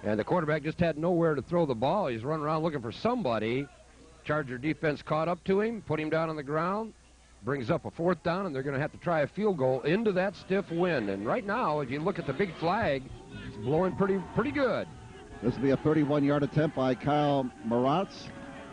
And the quarterback just had nowhere to throw the ball. He's running around looking for somebody. Charger defense caught up to him, put him down on the ground, brings up a 4th down, and they're going to have to try a field goal into that stiff wind. And right now, if you look at the big flag, it's blowing pretty good. This will be a 31-yard attempt by Kyle Maratz.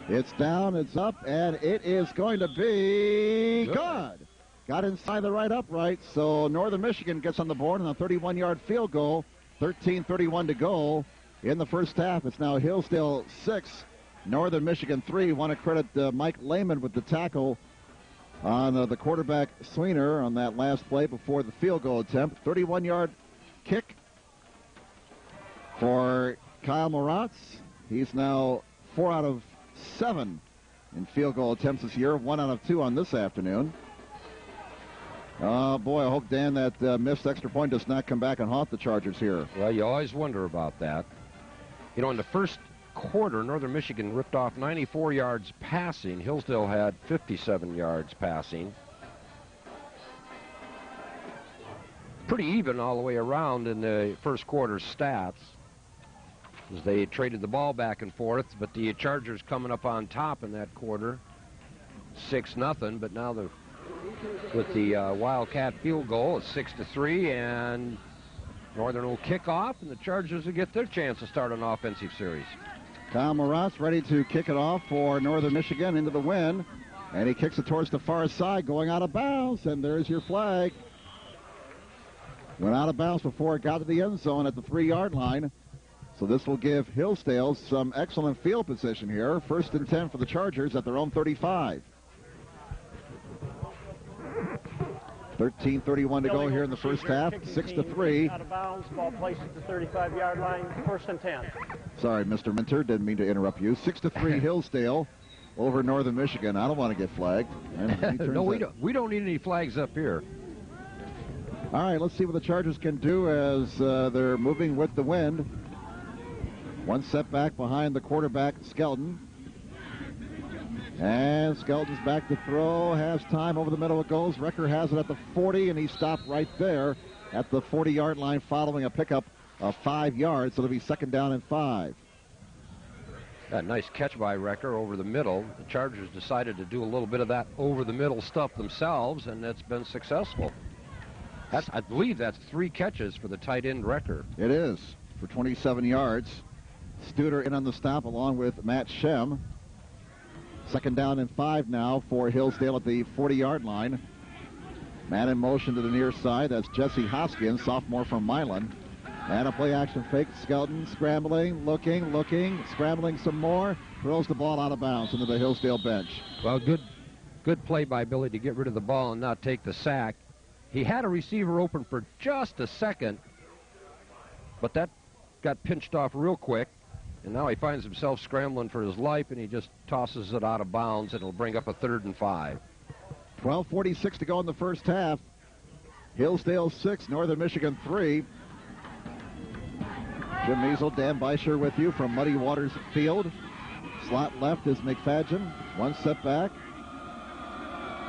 It's down, it's up, and it is going to be good. Got inside the right upright, so Northern Michigan gets on the board on a 31-yard field goal. 13:31 to go in the first half. It's now Hillsdale 6, Northern Michigan 3. Want to credit Mike Lehman with the tackle on the quarterback Sweener on that last play before the field goal attempt. 31-yard kick for Kyle Maratz. He's now 4 out of 7 in field goal attempts this year, 1 out of 2 on this afternoon. Oh, boy, I hope, Dan, that missed extra point does not come back and haunt the Chargers here. Well, you always wonder about that. You know, in the first quarter, Northern Michigan ripped off 94 yards passing. Hillsdale had 57 yards passing. Pretty even all the way around in the first quarter stats, as they traded the ball back and forth, but the Chargers coming up on top in that quarter, 6-0, but now with the Wildcat field goal, it's 6-3, and Northern will kick off, and the Chargers will get their chance to start an offensive series. Kyle Maratz ready to kick it off for Northern Michigan into the wind, and he kicks it towards the far side, going out of bounds, and there's your flag. Went out of bounds before it got to the end zone at the 3-yard line. So this will give Hillsdale some excellent field position here. 1st and 10 for the Chargers at their own 35. 13:31 to go here in the first half. 6-3. Out of bounds, ball placed at the 35-yard line. 1st and 10. Sorry, Mr. Minter, didn't mean to interrupt you. 6-3 Hillsdale over Northern Michigan. I don't want to get flagged. No, we don't need any flags up here. All right, let's see what the Chargers can do as they're moving with the wind. One setback behind the quarterback, Skelton. And Skelton's back to throw, has time over the middle. It goes. Recker has it at the 40, and he stopped right there at the 40-yard line following a pickup of 5 yards. So it'll be 2nd down and 5. That nice catch by Recker over the middle. The Chargers decided to do a little bit of that over-the-middle stuff themselves, and it's been successful. I believe that's 3 catches for the tight end Recker. It is, for 27 yards. Studer in on the stop along with Matt Shem. 2nd down and 5 now for Hillsdale at the 40-yard line. Man in motion to the near side. That's Jesse Hoskins, sophomore from Milan. And a play-action fake. Skelton scrambling, looking, scrambling some more. Throws the ball out of bounds into the Hillsdale bench. Well, good play by Billy to get rid of the ball and not take the sack. He had a receiver open for just a second, but that got pinched off real quick. And now he finds himself scrambling for his life, and he just tosses it out of bounds, and it'll bring up a 3rd and 5. 12:46 to go in the first half. Hillsdale 6, Northern Michigan 3. Jim Measle, Dan Beischer with you from Muddy Waters Field. Slot left is McFadgen. 1 step back.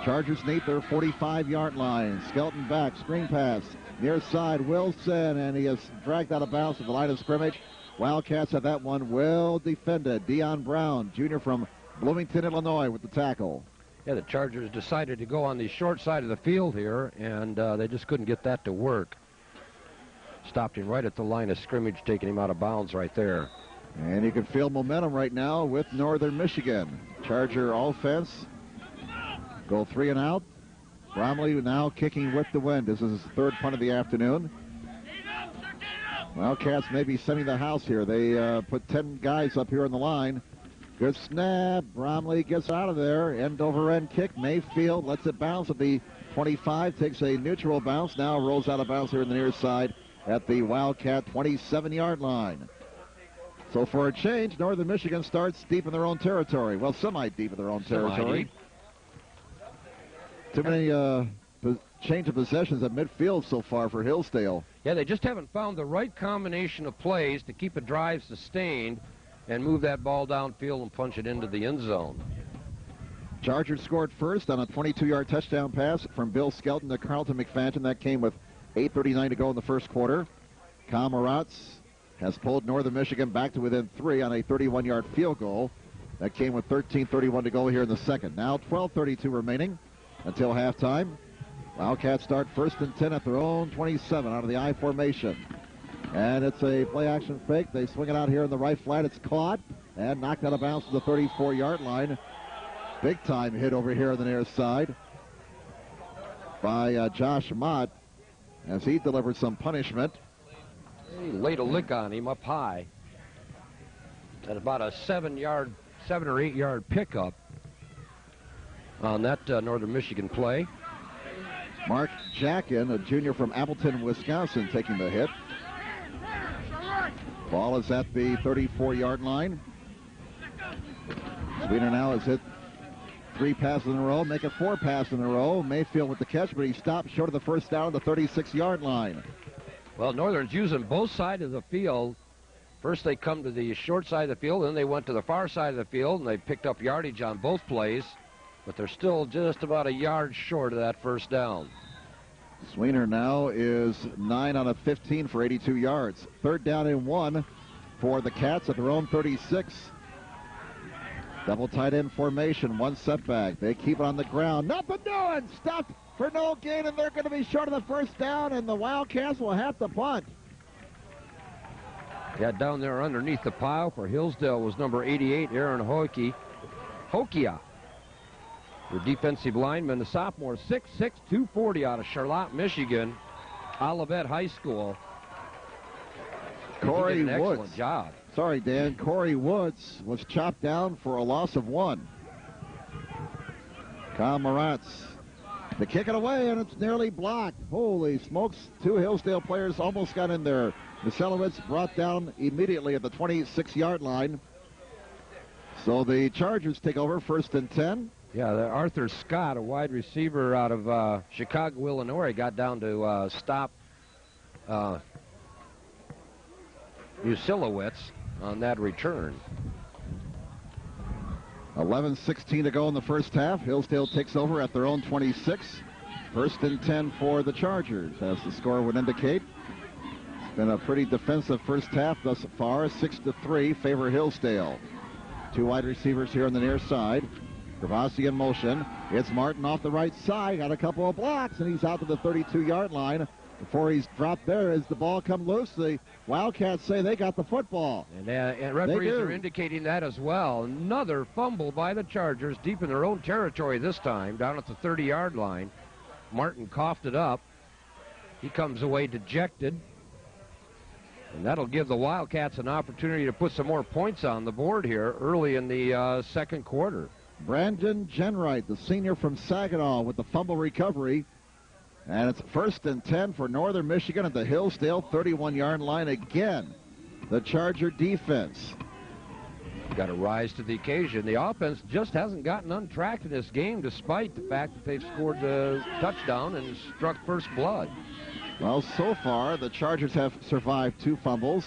Chargers need their 45-yard line. Skelton back, screen pass. Near side, Wilson, and he is dragged out of bounds at the line of scrimmage. Wildcats have that one well defended. Deion Brown, junior from Bloomington, Illinois, with the tackle. Yeah, the Chargers decided to go on the short side of the field here, and they just couldn't get that to work. Stopped him right at the line of scrimmage, taking him out of bounds right there. And you can feel momentum right now with Northern Michigan. Charger offense go 3 and out. Bromley now kicking with the wind. This is his 3rd punt of the afternoon. Wildcats may be sending the house here. They put 10 guys up here on the line. Good snap. Bromley gets out of there. End-over-end kick. Mayfield lets it bounce at the 25. Takes a neutral bounce. Now rolls out of bounds here in the near side at the Wildcat 27-yard line. So for a change, Northern Michigan starts deep in their own territory. Well, semi-deep in their own territory. Too many change of possessions at midfield so far for Hillsdale. Yeah, they just haven't found the right combination of plays to keep a drive sustained and move that ball downfield and punch it into the end zone. Chargers scored first on a 22-yard touchdown pass from Bill Skelton to Carlton McFadgen. That came with 8:39 to go in the first quarter. Kyle Maratz has pulled Northern Michigan back to within 3 on a 31-yard field goal. That came with 13:31 to go here in the second. Now 12:32 remaining until halftime. Wildcats start 1st and 10 at their own 27 out of the I formation. And it's a play-action fake. They swing it out here in the right flat. It's caught and knocked out of bounds to the 34-yard line. Big-time hit over here on the near side by Josh Mott as he delivered some punishment. He laid a lick on him up high. At about a 7 or 8 yard pickup on that Northern Michigan play. Mark Jackin, a junior from Appleton, Wisconsin, taking the hit. Ball is at the 34-yard line. Sweeter now has hit 3 passes in a row, make it 4 passes in a row. Mayfield with the catch, but he stopped short of the first down at the 36-yard line. Well, Northern's using both sides of the field. First they come to the short side of the field, then they went to the far side of the field, and they picked up yardage on both plays. But they're still just about a yard short of that first down. Sweener now is 9 out of 15 for 82 yards. 3rd down and 1 for the Cats at their own 36. Double tight end formation, 1 setback. They keep it on the ground. Nothing doing. Stuffed for no gain, and they're going to be short of the first down, and the Wildcats will have to punt. Yeah, down there underneath the pile for Hillsdale was number 88, Aaron Hokia. The defensive lineman, the sophomore, 6'6", 240 out of Charlotte, Michigan, Olivet High School. Corey He did an Woods. excellent job. Sorry, Dan. Corey Woods was chopped down for a loss of 1. Kyle Maratz. They kick it away, and it's nearly blocked. Holy smokes. 2 Hillsdale players almost got in there. Veselowitz brought down immediately at the 26-yard line. So the Chargers take over 1st and 10. Yeah, Arthur Scott, a wide receiver out of Chicago, Illinois, got down to stop Veselowitz on that return. 11:16 to go in the first half. Hillsdale takes over at their own 26. 1st and 10 for the Chargers, as the score would indicate. It's been a pretty defensive first half thus far. 6-3 favor Hillsdale. 2 wide receivers here on the near side. Gravasi in motion. It's Martin off the right side. Got a couple of blocks, and he's out to the 32-yard line. Before he's dropped there, as the ball come loose, the Wildcats say they got the football. And referees are indicating that as well. Another fumble by the Chargers deep in their own territory this time, down at the 30-yard line. Martin coughed it up. He comes away dejected. And that'll give the Wildcats an opportunity to put some more points on the board here early in the second quarter. Brandon Jenwright, the senior from Saginaw, with the fumble recovery. And it's 1st and 10 for Northern Michigan at the Hillsdale 31-yard line again. The Charger defense. Got to rise to the occasion. The offense just hasn't gotten untracked in this game, despite the fact that they've scored the touchdown and struck first blood. Well, so far, the Chargers have survived 2 fumbles,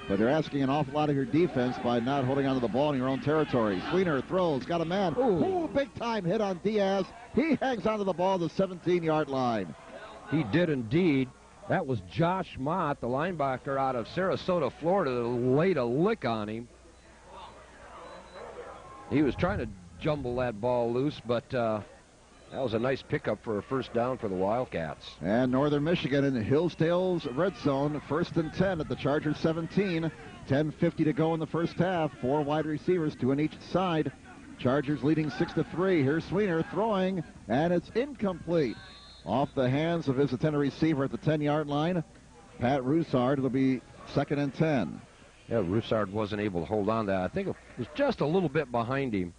but they're asking an awful lot of your defense by not holding onto the ball in your own territory. Sweener throws, got a man. Ooh, big-time hit on Diaz. He hangs onto the ball at the 17-yard line. He did indeed. That was Josh Mott, the linebacker out of Sarasota, Florida, that laid a lick on him. He was trying to jumble that ball loose, but that was a nice pickup for a first down for the Wildcats. And Northern Michigan in Hillsdale's red zone, 1st and 10 at the Chargers 17. 10:50 to go in the first half. 4 wide receivers, 2 on each side. Chargers leading 6-3. Here's Sweener throwing, and it's incomplete. Off the hands of his intended receiver at the 10-yard line, Pat Roussard. It'll be 2nd and 10. Yeah, Roussard wasn't able to hold on to that. I think it was just a little bit behind him,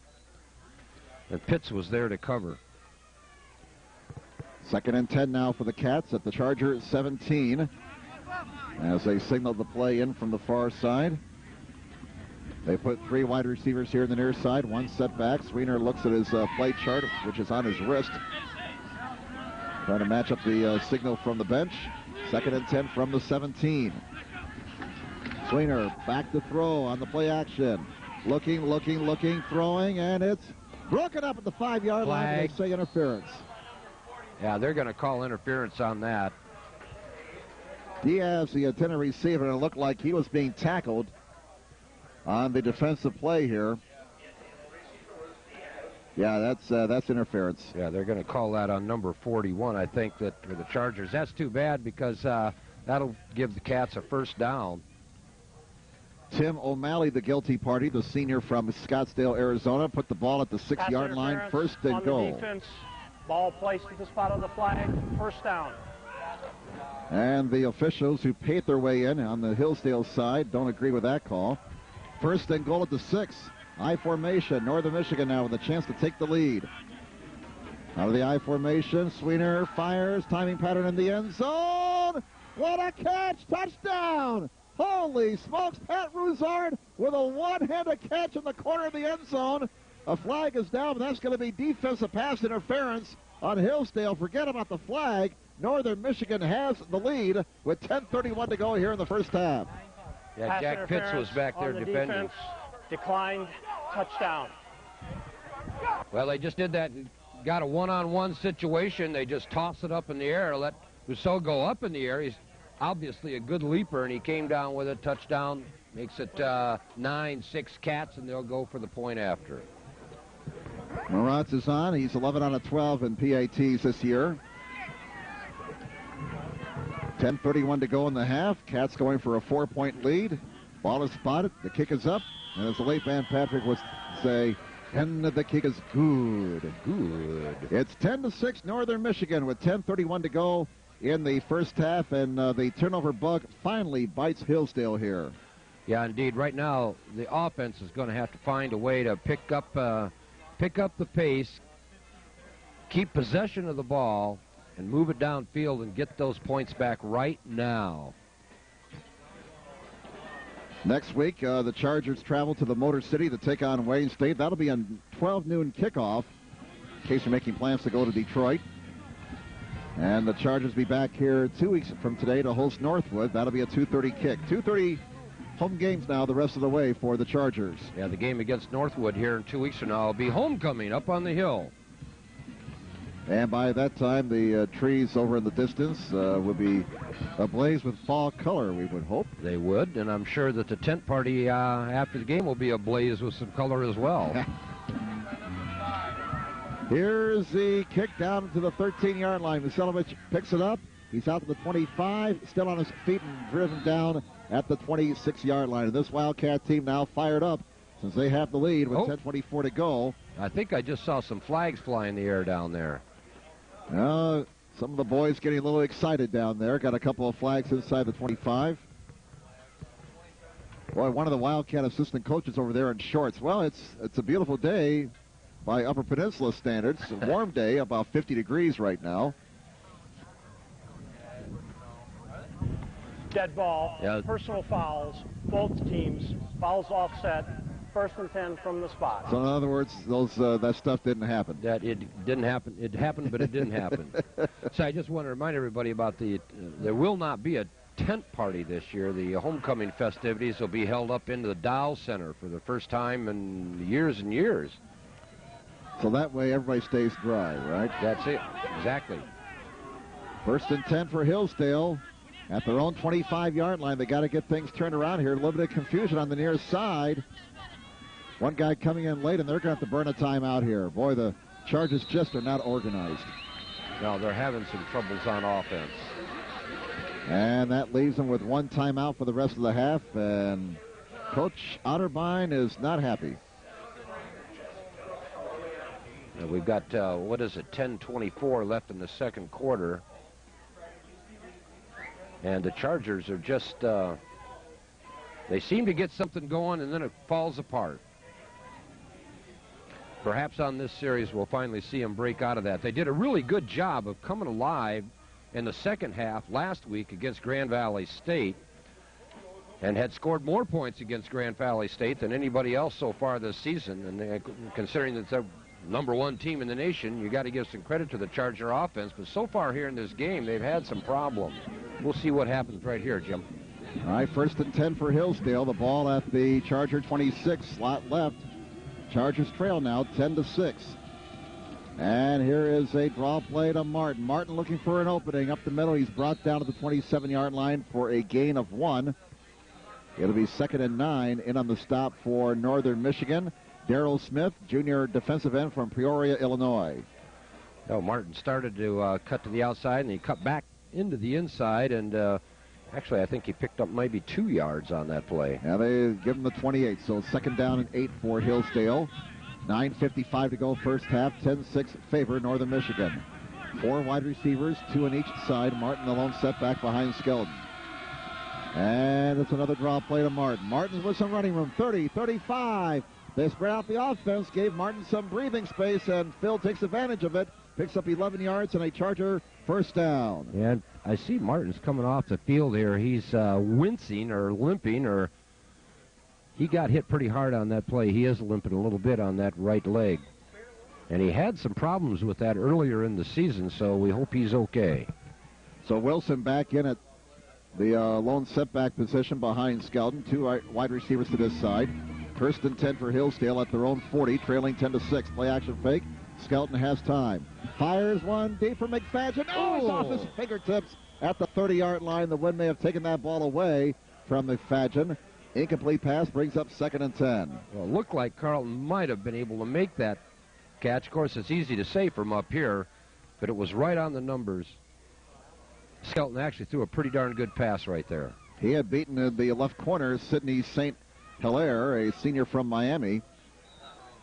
and Pitts was there to cover. 2nd and 10 now for the Cats at the Charger 17. As they signal the play in from the far side. They put 3 wide receivers here in the near side. 1 setback. Sweener looks at his play chart, which is on his wrist. Trying to match up the signal from the bench. 2nd and 10 from the 17. Sweener back to throw on the play action. Looking, throwing, and it's broken up at the 5-yard line. And they say interference. Yeah, they're going to call interference on that. Diaz, the intended receiver, and it looked like he was being tackled on the defensive play here. Yeah, that's interference. Yeah, they're going to call that on number 41, I think, that for the Chargers. That's too bad because that'll give the Cats a first down. Tim O'Malley, the guilty party, the senior from Scottsdale, Arizona, put the ball at the 6-yard line, first and goal. Defense, ball placed at the spot of the flag, first down. And the officials who paid their way in on the Hillsdale side don't agree with that call. First and goal at the 6. I formation. Northern Michigan now with a chance to take the lead. Out of the I formation, Sweener fires. Timing pattern in the end zone. What a catch! Touchdown! Holy smokes, Pat Ruzard with a one-handed catch in the corner of the end zone. A flag is down, but that's going to be defensive pass interference on Hillsdale. Forget about the flag. Northern Michigan has the lead with 10:31 to go here in the first half. Yeah, Pass Jack Pitts was back there defending. Defense, declined, touchdown. Well, they just did that. Got a one-on-one situation. They just toss it up in the air. Let Rousseau go up in the air. He's obviously a good leaper, and he came down with a touchdown. Makes it 9-6 Cats, and they'll go for the point after. Moratz is on. He's 11 out of 12 in PATs this year. 10:31 to go in the half. Cats going for a 4-point lead. Ball is spotted. The kick is up. And as the late Van Patrick would say, and the kick is good. Good. It's 10-6 Northern Michigan with 10:31 to go in the first half. And the turnover bug finally bites Hillsdale here. Yeah, indeed. Right now, the offense is going to have to find a way to pick up the pace, keep possession of the ball, and move it downfield and get those points back right now. Next week, the Chargers travel to the Motor City to take on Wayne State. That'll be a 12 noon kickoff, in case you're making plans to go to Detroit. And the Chargers be back here 2 weeks from today to host Northwood. That'll be a 2:30 kick. 2:30 home games now the rest of the way for the Chargers. Yeah, the game against Northwood here in 2 weeks from now will be homecoming up on the hill. And by that time, the trees over in the distance will be ablaze with fall color, we would hope. They would, and I'm sure that the tent party after the game will be ablaze with some color as well. Here's the kick down to the 13-yard line. Vasilevich picks it up. He's out to the 25, still on his feet and driven down at the 26-yard line. And this Wildcat team now fired up since they have the lead with 10:24 to go. I think I just saw some flags fly in the air down there. Some of the boys getting a little excited down there. Got a couple of flags inside the 25. Boy, one of the Wildcat assistant coaches over there in shorts. Well, it's a beautiful day by Upper Peninsula standards. A warm day, about 50 degrees right now. Dead ball, Yeah. personal fouls, both teams, fouls offset, first and 10 from the spot. So in other words, that stuff didn't happen. That it didn't happen. It happened, but it didn't happen. So I just want to remind everybody about there will not be a tent party this year. The homecoming festivities will be held up into the Dow Center for the first time in years and years. So that way everybody stays dry, right? That's it. Exactly. First and 10 for Hillsdale at their own 25-yard line. They got to get things turned around here. A little bit of confusion on the near side. One guy coming in late, and they're going to have to burn a timeout here. Boy, the Chargers just are not organized. No, they're having some troubles on offense. And that leaves them with one timeout for the rest of the half, and Coach Otterbein is not happy. We've got, 10:24 left in the second quarter. And the Chargers are just, they seem to get something going, and then it falls apart. Perhaps on this series we'll finally see them break out of that. They did a really good job of coming alive in the second half last week against Grand Valley State and had scored more points against Grand Valley State than anybody else so far this season. And considering that they're number one team in the nation, you got to give some credit to the Charger offense. But so far here in this game, they've had some problems. We'll see what happens right here, Jim. All right, first and 10 for Hillsdale. The ball at the Charger 26, slot left. Chargers trail now 10-6. And here is a draw play to Martin. Martin looking for an opening up the middle. He's brought down to the 27-yard line for a gain of 1. It'll be 2nd and 9. In on the stop for Northern Michigan. Darrell Smith, junior defensive end from Peoria, Illinois. Oh, Martin started to cut to the outside, and he cut back into the inside, and actually I think he picked up maybe 2 yards on that play. Yeah, they give him the 28, so 2nd down and 8 for Hillsdale. 9:55 to go first half, 10-6 favor Northern Michigan. 4 wide receivers, 2 on each side. Martin the lone setback behind Skelton. And it's another draw play to Martin. Martin's with some running room, 30, 35. They spread out the offense, gave Martin some breathing space, and Phil takes advantage of it. Picks up 11 yards and a Charger first down. And I see Martin's coming off the field here. He's wincing or limping, or he got hit pretty hard on that play. He is limping a little bit on that right leg. And he had some problems with that earlier in the season, so we hope he's okay. So Wilson back in at the lone setback position behind Skelton. 2 wide receivers to this side. 1st and 10 for Hillsdale at their own 40, trailing 10-6. Play action fake. Skelton has time. Fires one deep for McFadden. Oh, it's off his fingertips at the 30-yard line. The wind may have taken that ball away from McFadden. Incomplete pass brings up 2nd and 10. Well, it looked like Carlton might have been able to make that catch. Of course, it's easy to say from up here, but it was right on the numbers. Skelton actually threw a pretty darn good pass right there. He had beaten the left corner, Sidney St. Hilaire, a senior from Miami.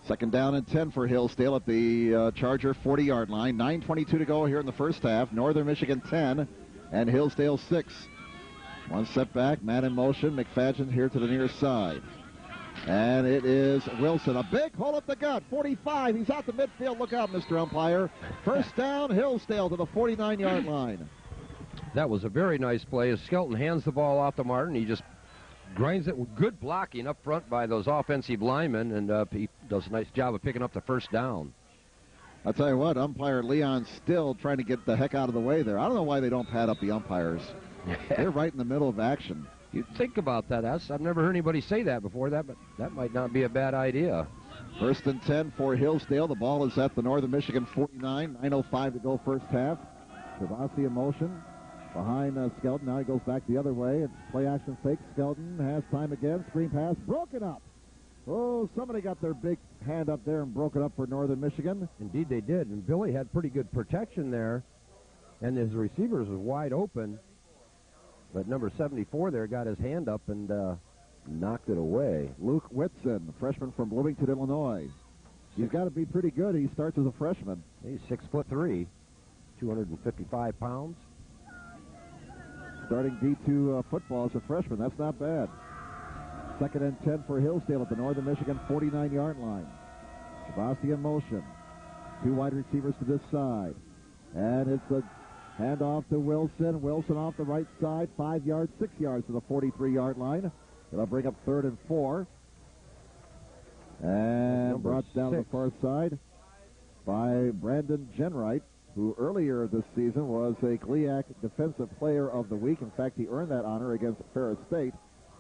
2nd down and 10 for Hillsdale at the Charger 40-yard line. 9:22 to go here in the first half. Northern Michigan 10 and Hillsdale 6. 1 setback, man in motion. McFadden here to the near side. And it is Wilson. A big hole up the gut. 45. He's out the midfield. Look out, Mr. Umpire. First down, Hillsdale to the 49-yard line. That was a very nice play. As Skelton hands the ball off to Martin, he just grinds it with good blocking up front by those offensive linemen, and he does a nice job of picking up the first down. I'll tell you what, umpire Leon still trying to get the heck out of the way there. I don't know why they don't pad up the umpires. They're right in the middle of action. You think about that. I've never heard anybody say that before. But that might not be a bad idea. 1st and 10 for Hillsdale. The ball is at the Northern Michigan 49. 9:05 to go first half. Savasi in motion behind Skelton. Now he goes back the other way. It's play action fake. Skelton has time again. Screen pass broken up. Oh, somebody got their big hand up there and broke it up for Northern Michigan. Indeed they did. And Billy had pretty good protection there. And his receivers was wide open. But number 74 there got his hand up and knocked it away. Luke Whitson, freshman from Bloomington, Illinois. He's got to be pretty good. He starts as a freshman. He's 6'3", 255 pounds. Starting D2 football as a freshman. That's not bad. 2nd and 10 for Hillsdale at the Northern Michigan 49-yard line. Shabasi in motion. 2 wide receivers to this side. And it's a handoff to Wilson. Wilson off the right side. 5 yards, 6 yards to the 43-yard line. It'll bring up 3rd and 4. And brought down to the far side by Brandon Jenright, who earlier this season was a GLIAC Defensive Player of the Week. In fact, he earned that honor against Ferris State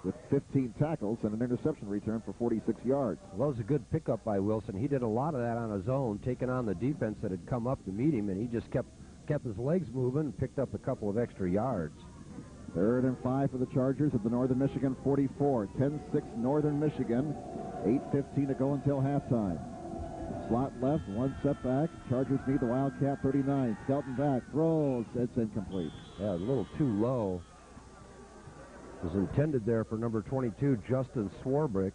with 15 tackles and an interception return for 46 yards. Well, that was a good pickup by Wilson. He did a lot of that on his own, taking on the defense that had come up to meet him, and he just kept his legs moving and picked up a couple of extra yards. 3rd and 5 for the Chargers at the Northern Michigan 44. 10-6 Northern Michigan. 8:15 to go until halftime. Slot left, 1 setback. Chargers need the Wildcat 39. Skelton back, throws. It's incomplete. Yeah, a little too low. It was intended there for number 22, Justin Swarbrick.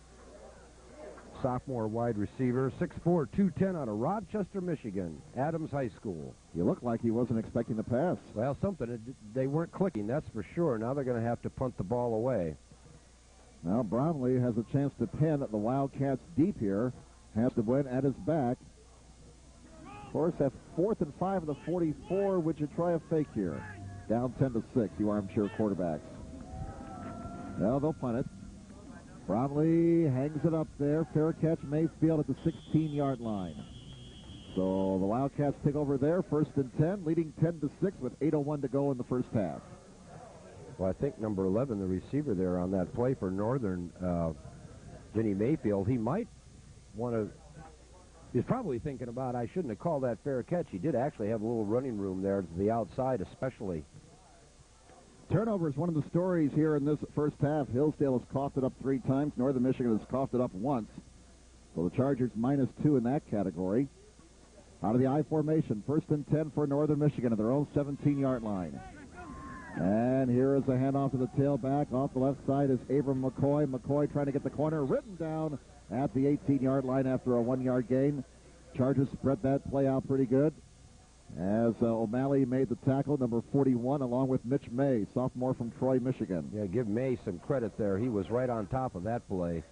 Sophomore wide receiver, 6'4", 210 out of Rochester, Michigan, Adams High School. He looked like he wasn't expecting the pass. Well, they weren't clicking, that's for sure. Now they're going to have to punt the ball away. Now Bromley has a chance to pin the Wildcats deep here. Has the win at his back. Of course, at 4th and 5 of the 44, would you try a fake here? Down 10-6, you armchair quarterbacks. Well, they'll punt it. Bromley hangs it up there. Fair catch, Mayfield at the 16-yard line. So the Wildcats take over there, 1st and 10, leading 10-6 with 8:01 to go in the first half. Well, I think number 11, the receiver there on that play for Northern, Vinny Mayfield, he might want to He's probably thinking about, I shouldn't have called that fair catch. He did actually have a little running room there to the outside especially. Turnover is one of the stories here in this first half. Hillsdale has coughed it up 3 times. Northern Michigan has coughed it up once. So the Chargers -2 in that category. Out of the I formation, 1st and 10 for Northern Michigan at their own 17-yard line. And here is a handoff to the tailback. Off the left side is Abram McCoy. McCoy trying to get the corner, written down at the 18-yard line after a 1-yard gain. Chargers spread that play out pretty good as O'Malley made the tackle, number 41, along with Mitch May, sophomore from Troy, Michigan. Yeah, give May some credit there. He was right on top of that play.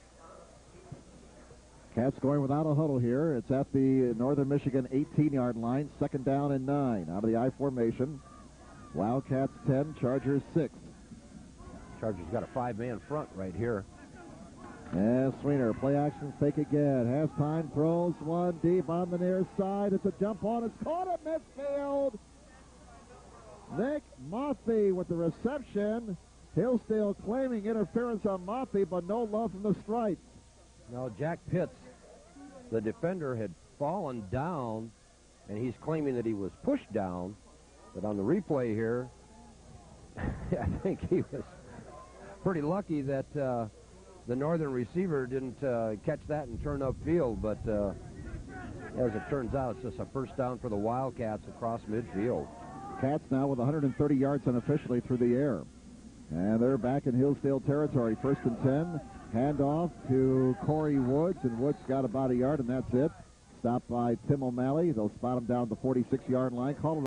Cats going without a huddle here. It's at the Northern Michigan 18-yard line, 2nd down and 9. Out of the I formation. Wildcats 10, Chargers 6. Chargers got a 5-man front right here. And Sweener, play action, fake again. Has time, throws one deep on the near side. It's a jump on. It's caught at midfield. Nick Mothie with the reception. Hillsdale claiming interference on Mothie, but no love from the stripes. Now, Jack Pitts, the defender, had fallen down, and he's claiming that he was pushed down. But on the replay here, I think he was pretty lucky that the Northern receiver didn't catch that and turn upfield. But as it turns out, it's just a first down for the Wildcats across midfield. Cats now with 130 yards unofficially through the air. And they're back in Hillsdale territory. 1st and 10. Handoff to Corey Woods, and Woods got about a yard, and that's it. Stopped by Tim O'Malley. They'll spot him down at the 46-yard line. Call it